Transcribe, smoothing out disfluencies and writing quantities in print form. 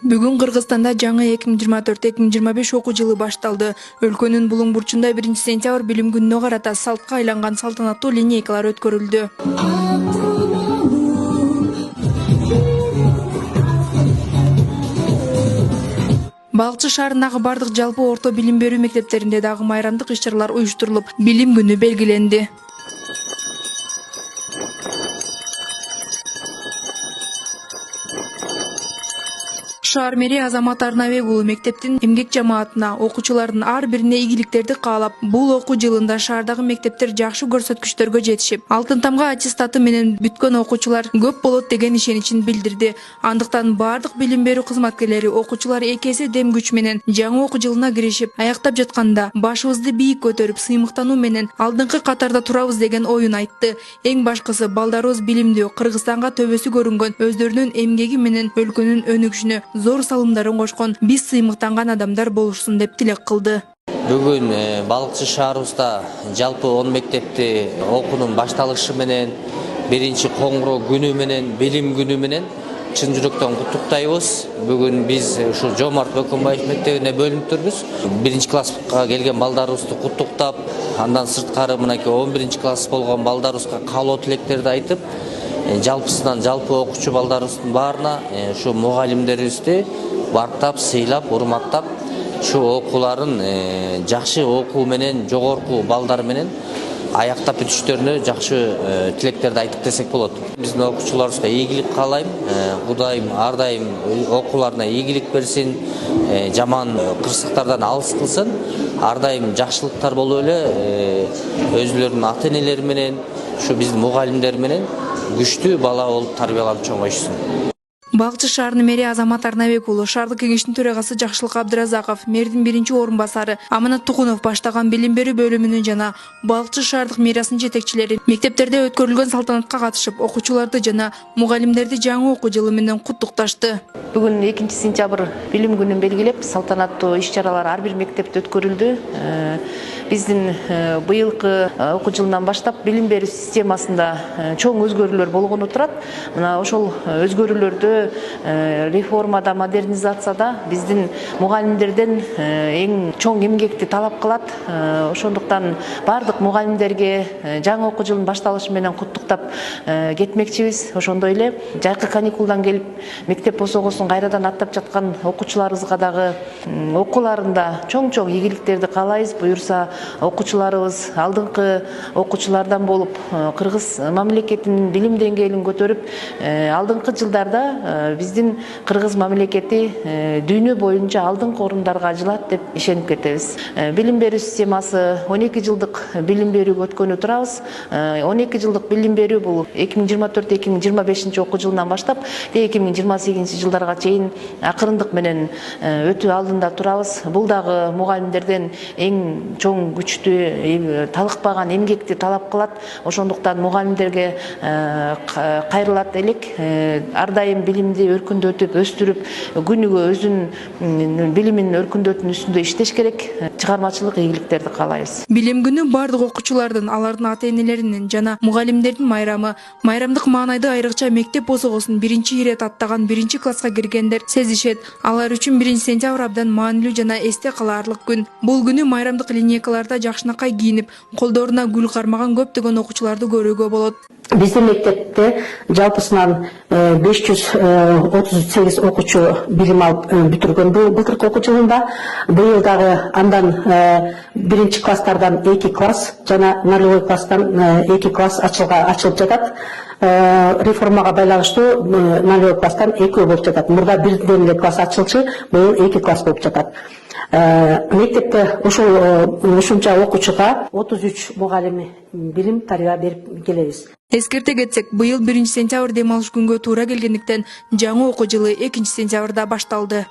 Бүгүн Кыргызстанда жаңы 2024-2025 окуу жылы башталды. Өлкөнүн булуң бурчунда 1-сентябрь билим күнүнө карата салтка айланган салтанаттуу линейкалар өткөрүлдү. Балыкчы шаарындагы бардык жалпы орто билим берүү мектептеринде дагы майрамдык иш-чаралар уюштурулуп, билим күнү белгиленди. Шаар мэри Азамат Арнабек уулу мектептин эмгек жамаатына, окуучулардын ар бирине ийгиликтерди каалап, бул окуу жылында шаардагы мектептер жакшы көрсөткүчтөргө жетишип, алтын тамга аттестаты менен бүткөн окуучулар көп болот деген ишеничин билдирди. Андыктан бардык билим берүү кызматкерлери окуучулар эки эсе дем күч менен жаңы окуу жылына киришип, аяктап жатканда башыбызды бийик көтөрүп, сыймыктануу менен алдыңкы катарда турабыз деген оюн айтты. Эң башкысы балдарыбыз билимдүү, Кыргызстанга төбөсү көрүнгөн, өздөрүнүн эмгеги менен өлкөнүн өнүгүшүнө зор салымдарын кошкон биз сыймыктанган адамдар болушсун деп тилек кылды. Бүгүн Балыкчы шаарыбызда жалпы 10 мектепти окуунун башталышы менен, биринчи коңгуроо күнү менен, билим күнү менен чын жүрөктөн куттуктайбыз. Бүгүн биз ушу Жомарт Бөкөнбаев мектебине бөлүнүптүрбүз. 1-класска келген балдарыбызды куттуктап, андан сырткары мынакей 11-класс болгон балдарыбызга каалоо тилектерди айтып, жалпысынан жалпы окуучу балдарыбыздын баарына ушу мугалимдерибизди бартап, сыйлап, урматтап, ушу окууларын жакшы окуу менен, жогорку балдар менен аяктап бүтүштөрүнө жакшы тилектерди айтып десек болот. Биздин окуучуларыбызга ийгилик каалайм. Кудайым ар дайым окууларына ийгилик берсин, жаман кырсыктардан алыс кылсын. Ар дайым жакшылыктар болуп эле өзүлөрүнүн ата-энелери менен, ушу биздин мугалимдер менен күчтүү бала болуп тарбияланып чоңойшсун. Балыкчы шаарынын мэри Азамат Арнабек уулу, шаардык кеңештин төрагасы Жакшылык Абдыразаков, мэрдин биринчи орун басары Аманат Тукунов баштаган билим берүү бөлүмүнүн жана Балыкчы шаардык мэриясынын жетекчилери мектептерде өткөрүлгөн салтанатка катышып, окуучуларды жана мугалимдерди жаңы окуу жылы менен куттукташты. Бүгүн 2-сентябрь билим күнүн белгилеп, салтанаттуу иш-чаралар ар бир мектепте өткөрүлдү. Биздин быйылкы окуу жылынан баштап билим берүү системасында чоң өзгөрүүлөр болгону турат. Мына ошол өзгөрүүлөрдө реформада, модернизацияда биздин мугалимдерден эң чоң эмгекти талап кылат. Ошондуктан бардык мугалимдерге жаңы окуу жылынын башталышы менен куттуктап кетмекчибиз. Ошондой эле жайкы каникулдан келип мектеп босогосун кайрадан аттап жаткан окуучуларыбызга дагы окууларында чоң-чоң ийгиликтерди каалайбыз. Буюрса окуучуларыбыз алдыңкы окуучулардан болуп, кыргыз мамлекетинин билим деңгээлин көтөрүп, алдыңкы жылдарда биздин кыргыз мамлекети дүйнө боюнча алдыңкы орундарга жылат деп ишенип кетебиз. Билим берүү системасы 12 жылдык билим берүүгө өткөнү турабыз. 12 жылдык билим берүү бул 2024-2025 окуу жылынан баштап 2028 жылдарга чейин акырындык менен өтүү алдында турабыз. Бул дагы мугалимдерден эң чоң күчтүү талыкпаган эмгекти талап кылат. Ошондуктан мугалимдерге кайрылат элек. Ар дайым билимди өркүндөтүп, өстүрүп, күнүгө өзүнүн билимин өркүндөтүүнүн үстүндө иштеш керек. Чыгармачылык ийгиликтерди каалайбыз. Билим күнү бардык окуучулардын, алардын ата-энелеринин жана мугалимдердин майрамы. Майрамдык маанайды айрыкча мектеп босогосун биринчи ирет аттаган 1-класска киргендер сезишет. Алар үчүн 1-сентябрь абдан маанилүү жана эсте калаарлык күн. Бул күнү майрамдык линейкаларда жакшынакай кийинип, колдоруна гүл кармаган көптөгөн окуучуларды көрүүгө болот. Биздин мектепте жалпысынан 538 окуучу билим алып бүтүргөн былтыркы окуу жылында. Быйыл дагы андан 1-класстардан 2 класс жана 0 класстан 2 класс ачылып жатат. Реформага байланыштуу 0 класстан 2 болуп жатат. Мурда 1 класс ачылчу, быйыл 2 класс болуп жатат. Мектепте ушунча окуучуга 33 мугалим билим тарбия берип келебиз. Эскерте кетсек, быйыл 1-сентябрь дем алыш күнгө туура келгендиктен жаңы окуу жылы 2-сентябрда башталды.